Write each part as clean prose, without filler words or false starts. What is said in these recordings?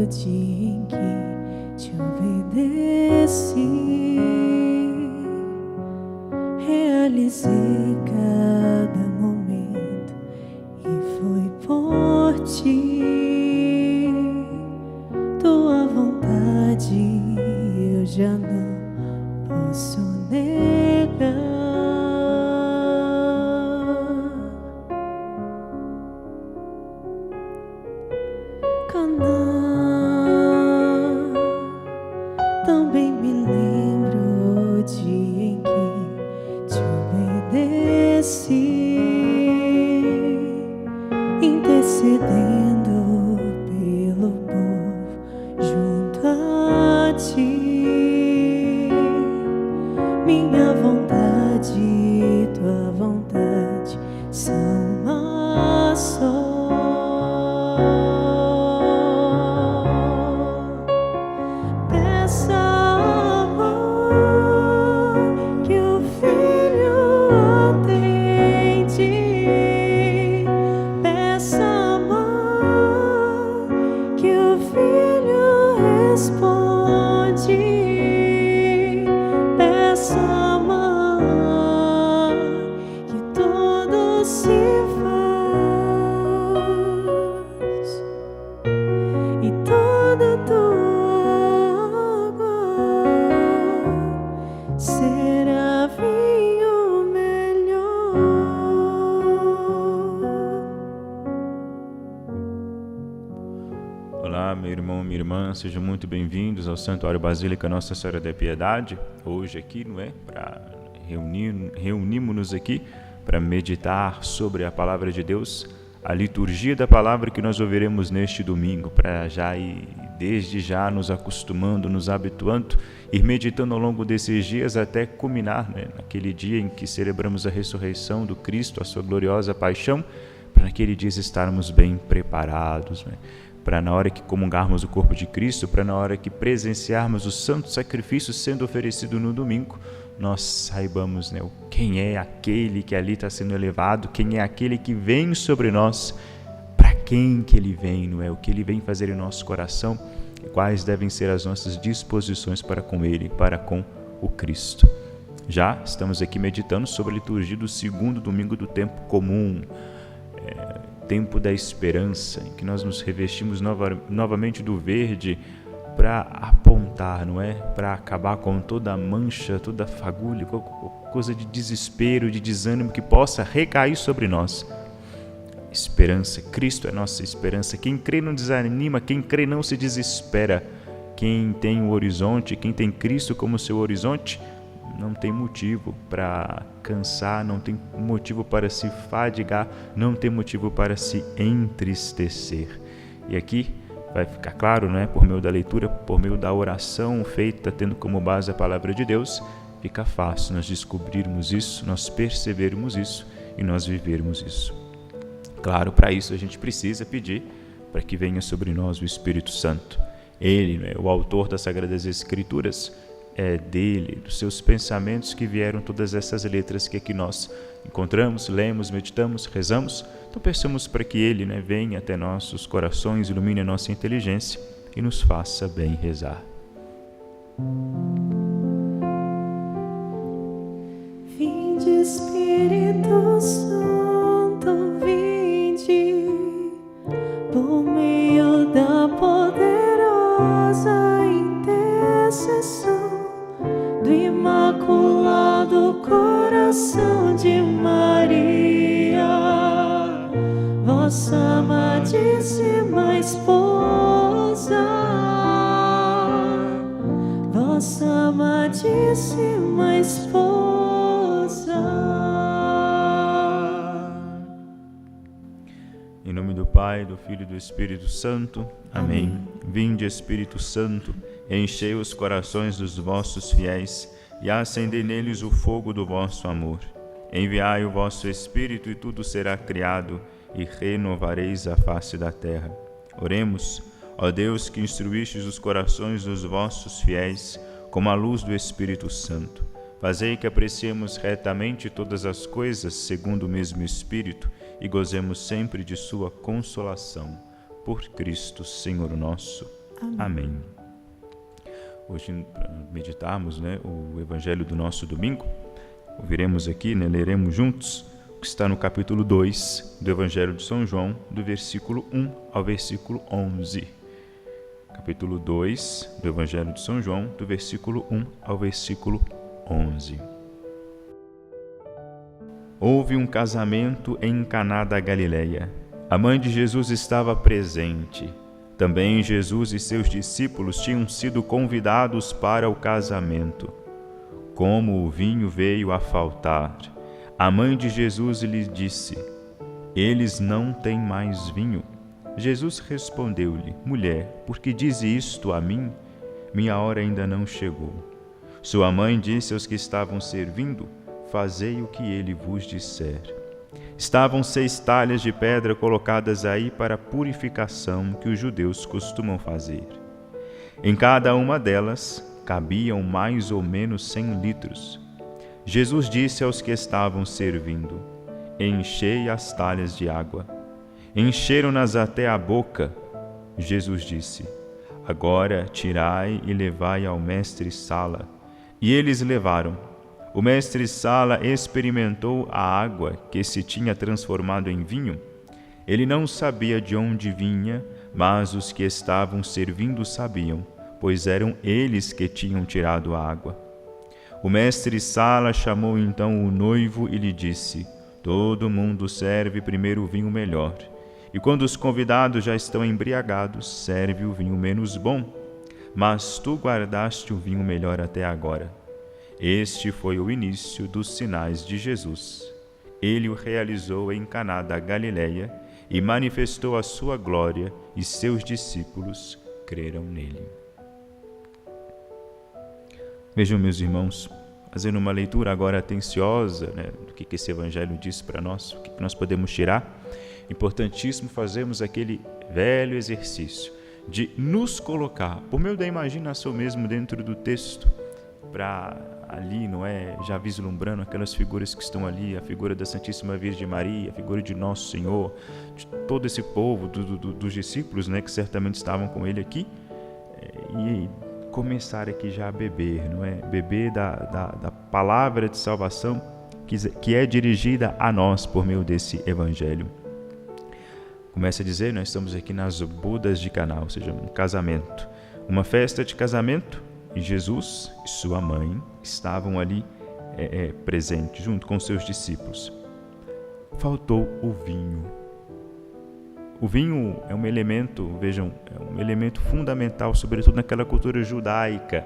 dia em que te obedeci, realizei cada momento e foi por ti. Tua vontade eu já não posso negar. Também me lembro o dia em que te obedeci, intercedendo pelo povo junto a ti. Minha vontade e tua vontade são uma só. Olá, meu irmão, minha irmã, sejam muito bem-vindos ao Santuário Basílica Nossa Senhora da Piedade. Hoje aqui, não é? Reunimos-nos aqui para meditar sobre a Palavra de Deus, a liturgia da Palavra que nós ouviremos neste domingo, para já ir desde já nos acostumando, nos habituando, ir meditando ao longo desses dias até culminar, né? Naquele dia em que celebramos a ressurreição do Cristo, a sua gloriosa paixão, para naquele dia estarmos bem preparados, né? Para na hora que comungarmos o corpo de Cristo, para na hora que presenciarmos o santo sacrifício sendo oferecido no domingo, nós saibamos, né, quem é aquele que ali está sendo elevado, quem é aquele que vem sobre nós, para quem que ele vem, não é? O que ele vem fazer em nosso coração e quais devem ser as nossas disposições para com ele, para com o Cristo. Já estamos aqui meditando sobre a liturgia do segundo domingo do tempo comum, tempo da esperança, em que nós nos revestimos novamente do verde para apontar, não é? Para acabar com toda a mancha, toda a fagulha, coisa de desespero, de desânimo que possa recair sobre nós. Esperança, Cristo é nossa esperança. Quem crê não desanima, quem crê não se desespera. Quem tem o horizonte, quem tem Cristo como seu horizonte, não tem motivo para cansar, não tem motivo para se fadigar, não tem motivo para se entristecer. E aqui vai ficar claro, né, por meio da leitura, por meio da oração feita, tendo como base a palavra de Deus, fica fácil nós descobrirmos isso, nós percebermos isso e nós vivermos isso. Claro, para isso a gente precisa pedir para que venha sobre nós o Espírito Santo. Ele, né, o autor das Sagradas Escrituras, é dele, dos seus pensamentos que vieram todas essas letras que aqui nós encontramos, lemos, meditamos, rezamos. Então peçamos para que ele, né, venha até nossos corações, ilumine a nossa inteligência e nos faça bem rezar. Vinde, Espírito Santo, vinde, por meio da poderosa intercessão do Imaculado Coração de Maria, vossa amadíssima esposa, vossa amadíssima esposa. Em nome do Pai, do Filho e do Espírito Santo. Amém. Vinde, Espírito Santo, enchei os corações dos vossos fiéis e acendei neles o fogo do vosso amor. Enviai o vosso Espírito e tudo será criado e renovareis a face da terra. Oremos, ó Deus, que instruístes os corações dos vossos fiéis com a luz do Espírito Santo. Fazei que apreciemos retamente todas as coisas segundo o mesmo Espírito e gozemos sempre de sua consolação. Por Cristo, Senhor nosso. Amém. Hoje, para meditarmos, o Evangelho do nosso domingo, ouviremos aqui, leremos juntos o que está no capítulo 2 do Evangelho de São João, do versículo 1 ao versículo 11. Capítulo 2 do Evangelho de São João, do versículo 1 ao versículo 11. Houve um casamento em Caná da Galileia. A mãe de Jesus estava presente. Também Jesus e seus discípulos tinham sido convidados para o casamento. Como o vinho veio a faltar, a mãe de Jesus lhe disse: Eles não têm mais vinho. Jesus respondeu-lhe: Mulher, por que diz isto a mim? Minha hora ainda não chegou. Sua mãe disse aos que estavam servindo: Fazei o que ele vos disser. Estavam 6 talhas de pedra colocadas aí para a purificação que os judeus costumam fazer. Em cada uma delas cabiam mais ou menos 100 litros. Jesus disse aos que estavam servindo: Enchei as talhas de água. Encheram-nas até a boca. Jesus disse: Agora tirai e levai ao mestre-sala. E eles levaram. O mestre-sala experimentou a água que se tinha transformado em vinho. Ele não sabia de onde vinha, mas os que estavam servindo sabiam, pois eram eles que tinham tirado a água. O mestre-sala chamou então o noivo e lhe disse: Todo mundo serve primeiro o vinho melhor, e quando os convidados já estão embriagados, serve o vinho menos bom. Mas tu guardaste o vinho melhor até agora. Este foi o início dos sinais de Jesus. Ele o realizou em Caná da Galileia e manifestou a sua glória, e seus discípulos creram nele. Vejam, meus irmãos, fazendo uma leitura agora atenciosa do que esse Evangelho diz para nós, o que nós podemos tirar. Importantíssimo fazermos aquele velho exercício de nos colocar, por meio da imaginação mesmo, dentro do texto, para ali, já vislumbrando aquelas figuras que estão ali, a figura da Santíssima Virgem Maria, a figura de Nosso Senhor, de todo esse povo, dos discípulos, que certamente estavam com ele aqui, e começar aqui já a beber, beber da palavra de salvação que é dirigida a nós por meio desse Evangelho. Começa a dizer, nós estamos aqui nas bodas de Caná, ou seja, um casamento, uma festa de casamento, e Jesus e sua mãe estavam ali presentes, junto com seus discípulos. Faltou o vinho. O vinho é um elemento, vejam, é um elemento fundamental, sobretudo naquela cultura judaica.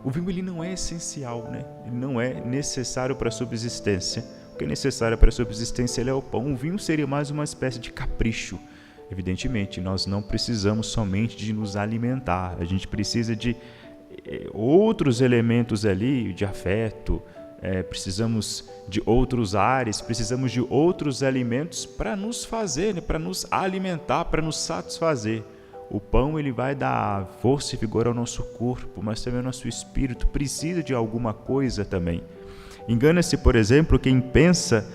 O vinho ele não é essencial, ele não é necessário para a subsistência. O que é necessário para a subsistência é o pão. O vinho seria mais uma espécie de capricho. Evidentemente, nós não precisamos somente de nos alimentar, a gente precisa de outros elementos ali, de afeto, precisamos de outros ares, precisamos de outros alimentos para nos fazer, para nos alimentar, para nos satisfazer. O pão ele vai dar força e vigor ao nosso corpo, mas também ao nosso espírito precisa de alguma coisa também. Engana-se, por exemplo, quem pensa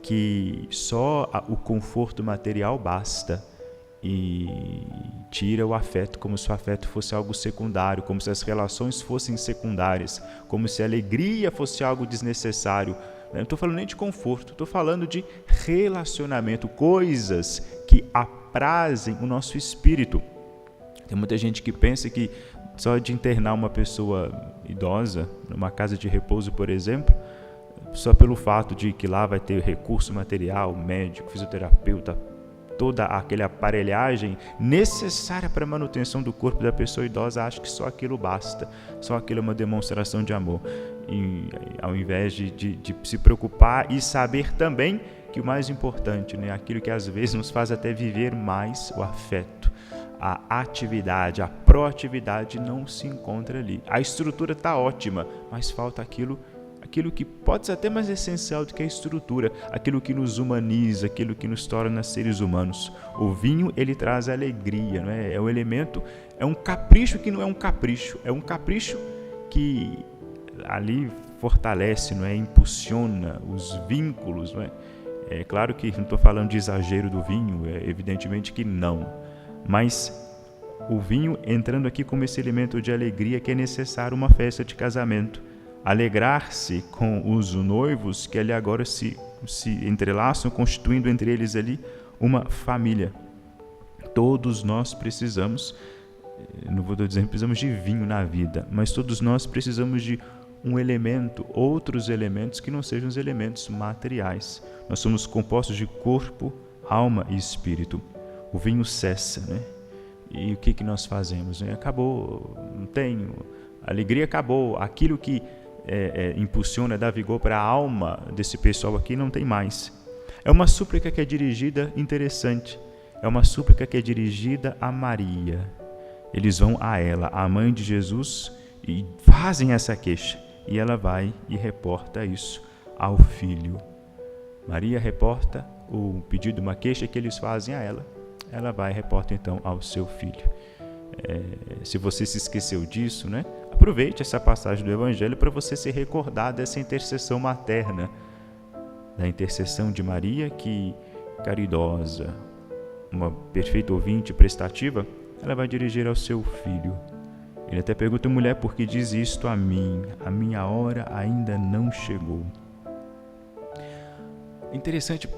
que só o conforto material basta e tira o afeto, como se o afeto fosse algo secundário, como se as relações fossem secundárias, como se a alegria fosse algo desnecessário. Não estou falando nem de conforto, estou falando de relacionamento, coisas que aprazem o nosso espírito. Tem muita gente que pensa que só de internar uma pessoa idosa numa casa de repouso, por exemplo, só pelo fato de que lá vai ter recurso material, médico, fisioterapeuta, toda aquela aparelhagem necessária para a manutenção do corpo da pessoa idosa, acha que só aquilo basta, só aquilo é uma demonstração de amor. E ao invés de se preocupar e saber também que o mais importante, aquilo que às vezes nos faz até viver mais, o afeto, a atividade, a proatividade não se encontra ali. A estrutura está ótima, mas falta aquilo que pode ser até mais essencial do que a estrutura, aquilo que nos humaniza, aquilo que nos torna seres humanos. O vinho, ele traz alegria, é um elemento, é um capricho que não é um capricho, é um capricho que ali fortalece, impulsiona os vínculos. É claro que não estou falando de exagero do vinho, evidentemente que não, mas o vinho entrando aqui como esse elemento de alegria que é necessário uma festa de casamento. Alegrar-se com os noivos que ali agora se entrelaçam, constituindo entre eles ali uma família. Todos nós precisamos, não vou dizer que precisamos de vinho na vida, mas todos nós precisamos de um elemento, outros elementos que não sejam os elementos materiais. Nós somos compostos de corpo, alma e espírito. O vinho cessa, né? E o que nós fazemos? Acabou, não tenho, a alegria acabou, aquilo que impulsiona, dá vigor para a alma desse pessoal aqui não tem mais. É uma súplica que é dirigida, interessante, é uma súplica que é dirigida a Maria. Eles vão a ela, a mãe de Jesus, e fazem essa queixa. E ela vai e reporta isso ao filho. Maria reporta o pedido, uma queixa que eles fazem a ela. Ela vai e reporta então ao seu filho. Se você se esqueceu disso, né? Aproveite essa passagem do Evangelho para você se recordar dessa intercessão materna, da intercessão de Maria, que caridosa, uma perfeita ouvinte prestativa, ela vai dirigir ao seu filho. Ele até pergunta: mulher, por que diz isto a mim? A minha hora ainda não chegou. É interessante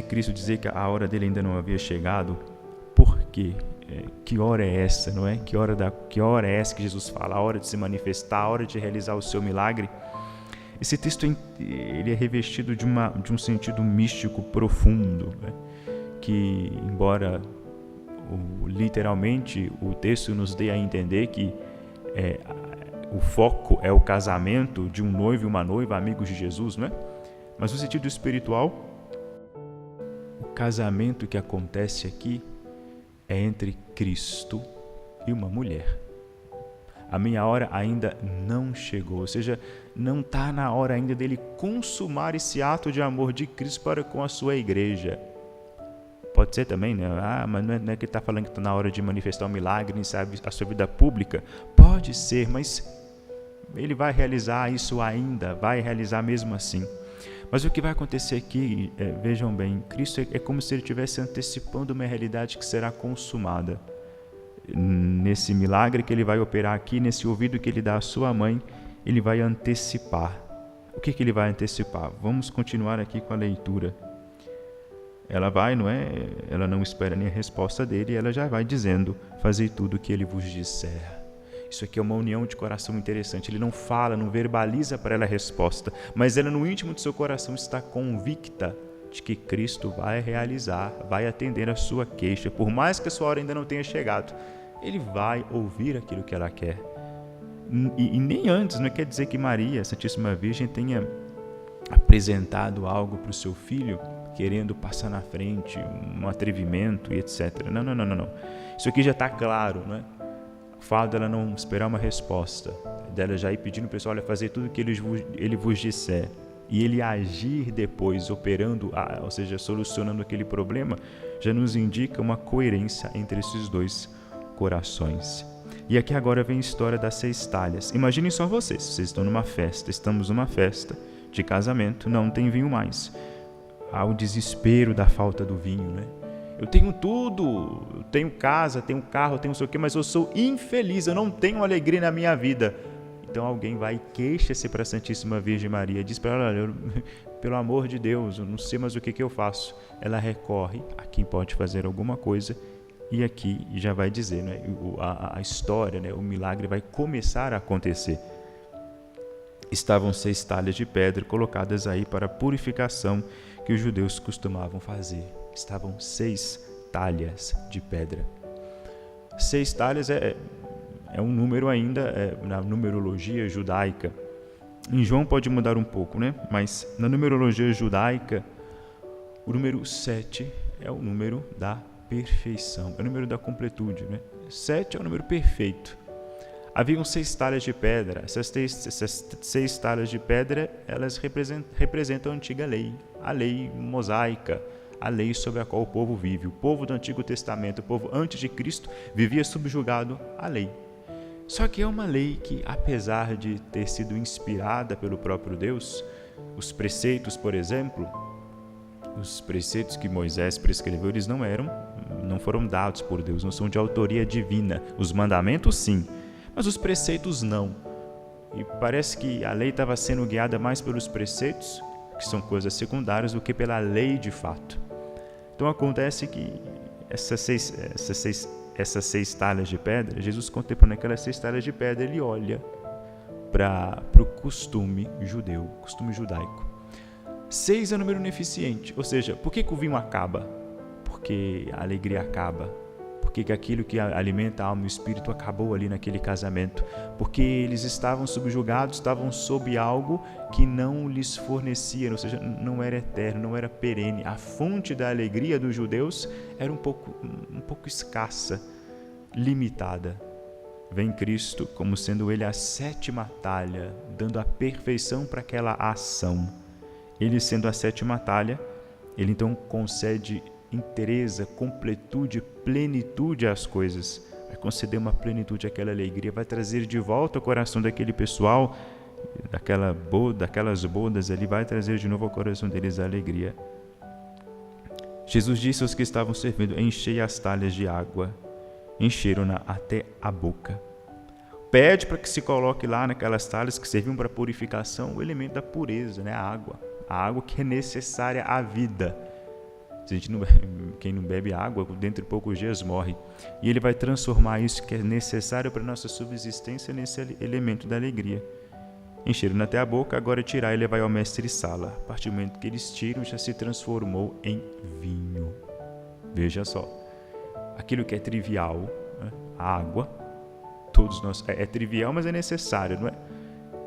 Cristo dizer que a hora dele ainda não havia chegado. Por quê? Que hora é essa, não é? Que hora é essa que Jesus fala? A hora de se manifestar, a hora de realizar o seu milagre. Esse texto ele é revestido de um sentido místico profundo, né? Que, embora literalmente o texto nos dê a entender que o foco é o casamento de um noivo e uma noiva, amigos de Jesus, não é? Mas no sentido espiritual, o casamento que acontece aqui é entre Cristo e uma mulher. A minha hora ainda não chegou, ou seja, não está na hora ainda dele consumar esse ato de amor de Cristo para com a sua igreja. Pode ser também, né? Mas não é que ele está falando que está na hora de manifestar um milagre em a sua vida pública. Pode ser, mas ele vai realizar isso ainda, vai realizar mesmo assim. Mas o que vai acontecer aqui, vejam bem, Cristo é como se ele estivesse antecipando uma realidade que será consumada. Nesse milagre que ele vai operar aqui, nesse ouvido que ele dá à sua mãe, ele vai antecipar. O que ele vai antecipar? Vamos continuar aqui com a leitura. Ela vai, não é? Ela não espera nem a resposta dele, ela já vai dizendo: fazei tudo o que ele vos disser. Isso aqui é uma união de coração interessante. Ele não fala, não verbaliza para ela a resposta, mas ela no íntimo do seu coração está convicta de que Cristo vai realizar, vai atender a sua queixa. Por mais que a sua hora ainda não tenha chegado, ele vai ouvir aquilo que ela quer. E nem antes, não quer dizer que Maria, a Santíssima Virgem, tenha apresentado algo para o seu filho, querendo passar na frente, um atrevimento e etc. Não. Isso aqui já está claro, não é? O fato dela não esperar uma resposta, dela já ir pedindo para o pessoal: olha, fazer tudo o que ele vos disser, e ele agir depois, operando, ou seja, solucionando aquele problema, já nos indica uma coerência entre esses dois corações. E aqui agora vem a história das 6 talhas. Imaginem só vocês estão numa festa, estamos numa festa de casamento, não tem vinho mais. Há o desespero da falta do vinho, né? Eu tenho tudo, eu tenho casa, tenho carro, tenho não sei o quê, mas eu sou infeliz, eu não tenho alegria na minha vida. Então alguém vai e queixa-se para a Santíssima Virgem Maria, diz para ela: olha, pelo amor de Deus, eu não sei mais o que eu faço. Ela recorre a quem pode fazer alguma coisa, e aqui já vai dizer, né, a história, né, o milagre vai começar a acontecer. Estavam 6 talhas de pedra colocadas aí para a purificação que os judeus costumavam fazer. Estavam 6 talhas de pedra. 6 talhas é um número ainda na numerologia judaica. Em João pode mudar um pouco, né? Mas na numerologia judaica, o número 7 é o número da perfeição, é o número da completude, né? 7 é o número perfeito. Haviam 6 talhas de pedra. Essas 6 talhas de pedra, elas representam a antiga lei, a lei mosaica, a lei sobre a qual o povo vive. O povo do Antigo Testamento, o povo antes de Cristo, vivia subjugado à lei. Só que é uma lei que, apesar de ter sido inspirada pelo próprio Deus, os preceitos, por exemplo, os preceitos que Moisés prescreveu, eles não eram não foram dados por Deus, não são de autoria divina. Os mandamentos sim, mas os preceitos não. E parece que a lei estava sendo guiada mais pelos preceitos, que são coisas secundárias, do que pela lei de fato. Então acontece que essas seis talhas de pedra, Jesus contemplando aquelas 6 talhas de pedra, ele olha para o costume judeu, costume judaico. 6 é um número ineficiente, ou seja, por que o vinho acaba? Porque a alegria acaba. Porque aquilo que alimenta a alma e o espírito acabou ali naquele casamento. Porque eles estavam subjugados, estavam sob algo que não lhes fornecia, ou seja, não era eterno, não era perene. A fonte da alegria dos judeus era um pouco escassa, limitada. Vem Cristo como sendo ele a 7ª talha, dando a perfeição para aquela ação. Ele sendo a 7ª talha, ele então concede inteireza, completude, plenitude às coisas. Vai conceder uma plenitude àquela alegria, vai trazer de volta ao coração daquele pessoal, daquelas bodas ali, vai trazer de novo ao coração deles a alegria. Jesus disse aos que estavam servindo: enchei as talhas de água. Encheram-na até a boca. Pede para que se coloque lá naquelas talhas que serviam para purificação o elemento da pureza, né? A água que é necessária à vida. Se a gente quem não bebe água, dentro de poucos dias morre. E ele vai transformar isso que é necessário para a nossa subsistência nesse elemento da alegria. Encheram até a boca, agora tirar e levar ao mestre-sala. A partir do momento que eles tiram, já se transformou em vinho. Veja só, aquilo que é trivial, né? A água, todos nós, é trivial, mas é necessário, não é?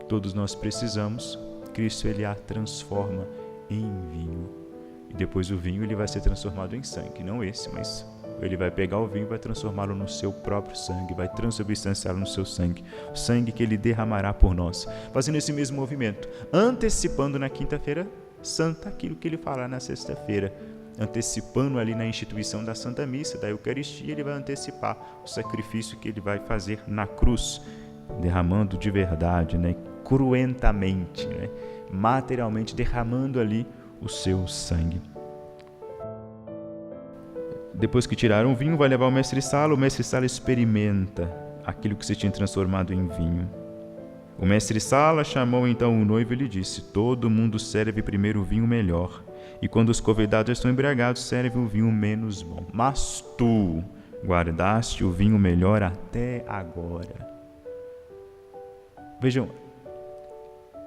Todos nós precisamos. Cristo ele a transforma em vinho. E depois o vinho ele vai ser transformado em sangue, não esse, mas ele vai pegar o vinho e vai transformá-lo no seu próprio sangue, vai transubstanciá-lo no seu sangue, o sangue que ele derramará por nós, fazendo esse mesmo movimento, antecipando na quinta-feira santa aquilo que ele fará na sexta-feira, antecipando ali na instituição da Santa Missa, da Eucaristia, ele vai antecipar o sacrifício que ele vai fazer na cruz, derramando de verdade, né, cruentamente, né, materialmente derramando ali o seu sangue. Depois que tiraram o vinho, vai levar ao mestre-sala. O mestre-sala experimenta aquilo que se tinha transformado em vinho. O mestre-sala chamou então o noivo e lhe disse: todo mundo serve primeiro o vinho melhor, e quando os convidados estão embriagados, serve o vinho menos bom. Mas tu guardaste o vinho melhor até agora. Vejam,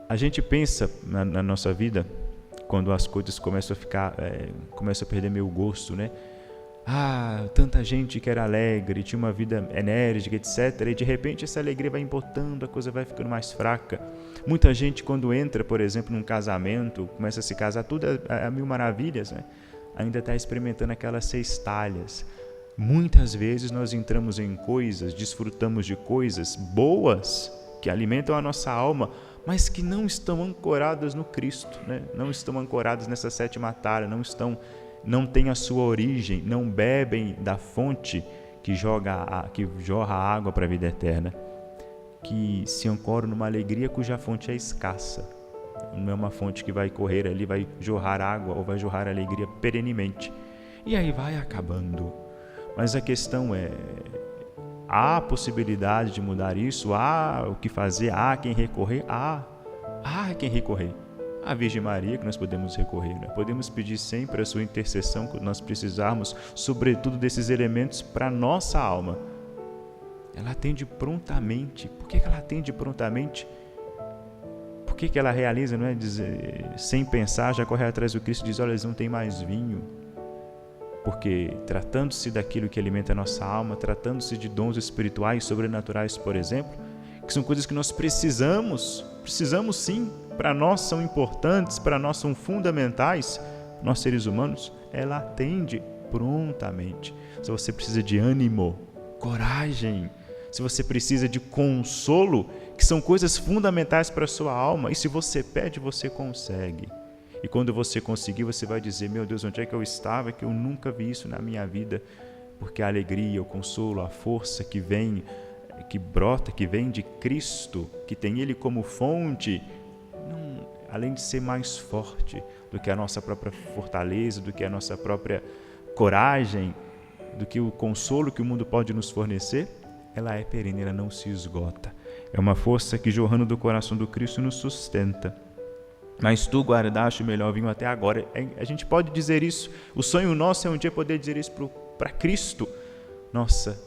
a gente pensa na nossa vida, quando as coisas começam a perder meio gosto, né? Tanta gente que era alegre, tinha uma vida enérgica, etc. E de repente essa alegria vai embotando, a coisa vai ficando mais fraca. Muita gente quando entra, por exemplo, num casamento, começa a se casar, tudo a mil maravilhas, né? Ainda está experimentando aquelas 6 talhas. Muitas vezes nós entramos em coisas, desfrutamos de coisas boas, que alimentam a nossa alma, mas que não estão ancoradas no Cristo, né? Não estão ancoradas nessa 7ª talha, não têm a sua origem, não bebem da fonte que jorra a água para a vida eterna, que se ancoram numa alegria cuja fonte é escassa. Não é uma fonte que vai correr ali, vai jorrar água ou vai jorrar alegria perenemente. E aí vai acabando. Mas a questão é: há possibilidade de mudar isso? Há o que fazer? Há quem recorrer? Há quem recorrer. A Virgem Maria que nós podemos recorrer, né? Podemos pedir sempre a sua intercessão quando nós precisarmos, sobretudo desses elementos para a nossa alma. Ela atende prontamente. Por que ela atende prontamente? Por que ela realiza, não é? Sem pensar, já corre atrás do Cristo e diz: olha, eles não têm mais vinho. Porque tratando-se daquilo que alimenta a nossa alma, tratando-se de dons espirituais, sobrenaturais, por exemplo, que são coisas que nós precisamos sim, para nós são importantes, para nós são fundamentais, nós seres humanos, ela atende prontamente. Se você precisa de ânimo, coragem, se você precisa de consolo, que são coisas fundamentais para a sua alma, e se você pede, você consegue. E quando você conseguir, você vai dizer: meu Deus, onde é que eu estava, que eu nunca vi isso na minha vida? Porque a alegria, o consolo, a força que vem, que brota, que vem de Cristo, que tem Ele como fonte, além de ser mais forte do que a nossa própria fortaleza, do que a nossa própria coragem, do que o consolo que o mundo pode nos fornecer, ela é perene, ela não se esgota. É uma força que, jorrando do coração do Cristo, nos sustenta. Mas tu guardaste o melhor vinho até agora. A gente pode dizer isso. O sonho nosso é um dia poder dizer isso para Cristo. Nossa,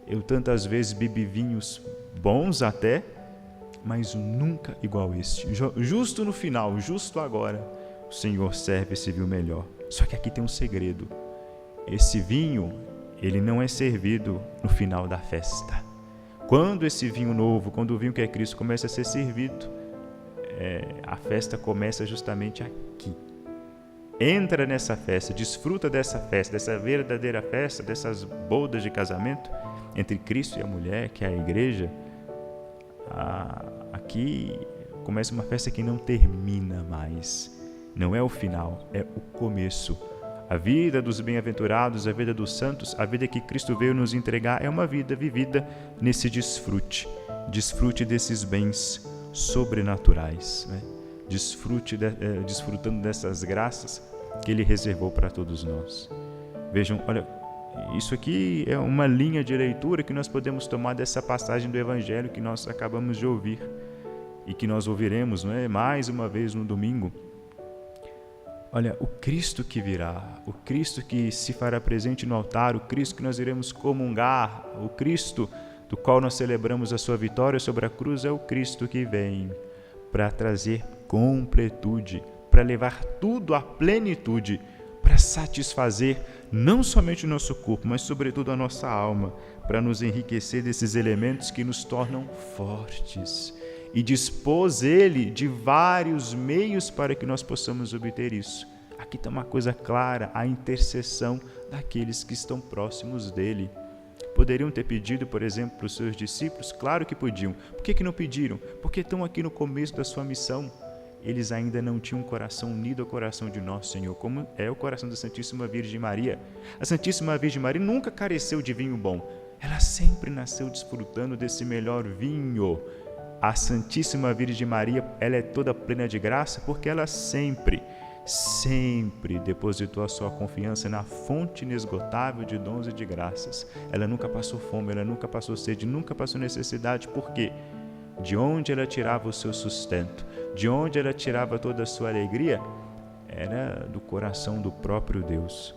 eu tantas vezes bebi vinhos bons até, mas nunca igual este. Justo no final, justo agora, o Senhor serve esse vinho melhor. Só que aqui tem um segredo. Esse vinho, ele não é servido no final da festa. Quando esse vinho novo, quando o vinho que é Cristo começa a ser servido, a festa começa justamente aqui. Entra nessa festa, desfruta dessa festa, dessa verdadeira festa, dessas bodas de casamento entre Cristo e a mulher, que é a igreja. Aqui começa uma festa que não termina mais. Não é o final, é o começo. A vida dos bem-aventurados, a vida dos santos, a vida que Cristo veio nos entregar é uma vida vivida nesse desfrute. Desfrute desses bens sobrenaturais, né? Desfrutando dessas graças que Ele reservou para todos nós. Vejam, olha, isso aqui é uma linha de leitura que nós podemos tomar dessa passagem do Evangelho que nós acabamos de ouvir e que nós ouviremos, não é, mais uma vez no domingo. Olha, o Cristo que virá, o Cristo que se fará presente no altar, o Cristo que nós iremos comungar, o Cristo do qual nós celebramos a sua vitória sobre a cruz, é o Cristo que vem para trazer completude, para levar tudo à plenitude, para satisfazer não somente o nosso corpo, mas sobretudo a nossa alma, para nos enriquecer desses elementos que nos tornam fortes. E dispôs Ele de vários meios para que nós possamos obter isso. Aqui está uma coisa clara, a intercessão daqueles que estão próximos dEle. Poderiam ter pedido, por exemplo, para os seus discípulos? Claro que podiam. Por que não pediram? Porque estão aqui no começo da sua missão. Eles ainda não tinham um coração unido ao coração de nosso Senhor, como é o coração da Santíssima Virgem Maria. A Santíssima Virgem Maria nunca careceu de vinho bom. Ela sempre nasceu desfrutando desse melhor vinho. A Santíssima Virgem Maria, ela é toda plena de graça porque ela sempre depositou a sua confiança na fonte inesgotável de dons e de graças. Ela nunca passou fome, ela nunca passou sede, nunca passou necessidade. Por quê? De onde ela tirava o seu sustento, de onde ela tirava toda a sua alegria, era do coração do próprio Deus.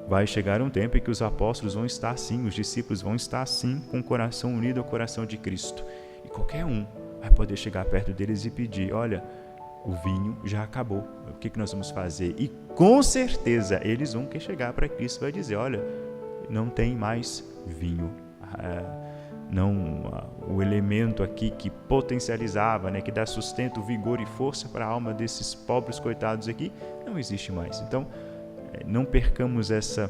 Vai chegar um tempo em que os apóstolos vão estar assim, os discípulos vão estar assim, com o coração unido ao coração de Cristo. E qualquer um vai poder chegar perto deles e pedir, olha, o vinho já acabou, o que nós vamos fazer? E com certeza eles vão querer chegar para Cristo e vai dizer, olha, não tem mais vinho. O elemento aqui que potencializava, né, que dá sustento, vigor e força para a alma desses pobres coitados aqui, não existe mais. Então, não percamos essa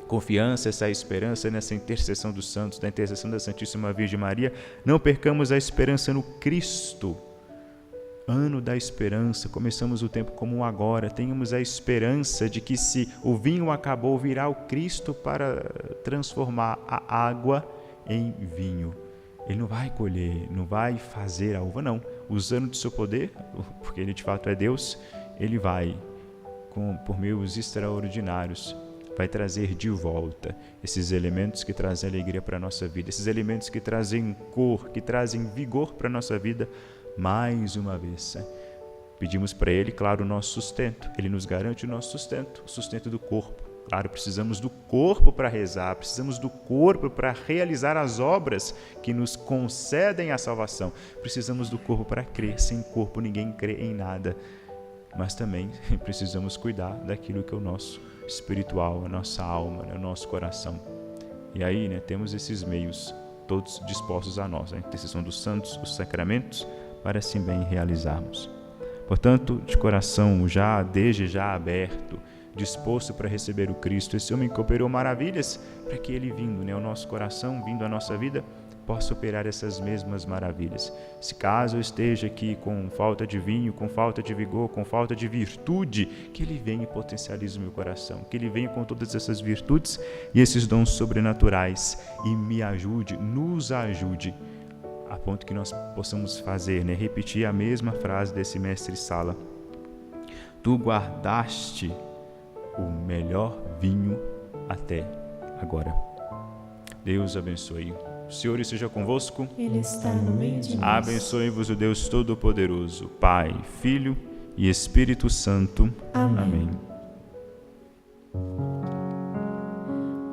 confiança, essa esperança nessa intercessão dos santos, da intercessão da Santíssima Virgem Maria. Não percamos a esperança no Cristo. Ano da esperança, começamos o tempo como um agora, tenhamos a esperança de que se o vinho acabou, virá o Cristo para transformar a água em vinho. Ele não vai colher, não vai fazer a uva, não. Usando de seu poder, porque Ele de fato é Deus, Ele vai, por meios extraordinários, vai trazer de volta esses elementos que trazem alegria para a nossa vida, esses elementos que trazem cor, que trazem vigor para a nossa vida, mais uma vez. Pedimos para Ele, claro, o nosso sustento. Ele nos garante o nosso sustento, o sustento do corpo. Claro, precisamos do corpo para rezar, precisamos do corpo para realizar as obras que nos concedem a salvação. Precisamos do corpo para crer. Sem corpo ninguém crê em nada. Mas também precisamos cuidar daquilo que é o nosso espiritual, a nossa alma, o nosso coração. E aí, temos esses meios todos dispostos a nós, a intercessão dos santos, os sacramentos, para assim bem realizarmos. Portanto, de coração desde já aberto, disposto para receber o Cristo, esse homem que operou maravilhas, para que Ele vindo ao nosso coração, vindo à nossa vida, possa operar essas mesmas maravilhas. Se caso eu esteja aqui com falta de vinho, com falta de vigor, com falta de virtude, que Ele venha e potencialize o meu coração, que Ele venha com todas essas virtudes e esses dons sobrenaturais e me ajude, nos ajude, a ponto que nós possamos fazer, repetir a mesma frase desse mestre Sala. Tu guardaste o melhor vinho até agora. Deus abençoe. O Senhor esteja convosco. Ele está no meio de nós. Abençoe-vos o Deus Todo-Poderoso, Pai, Filho e Espírito Santo. Amém.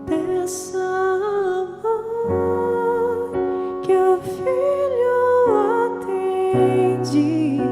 Peça amor que o Filho atende.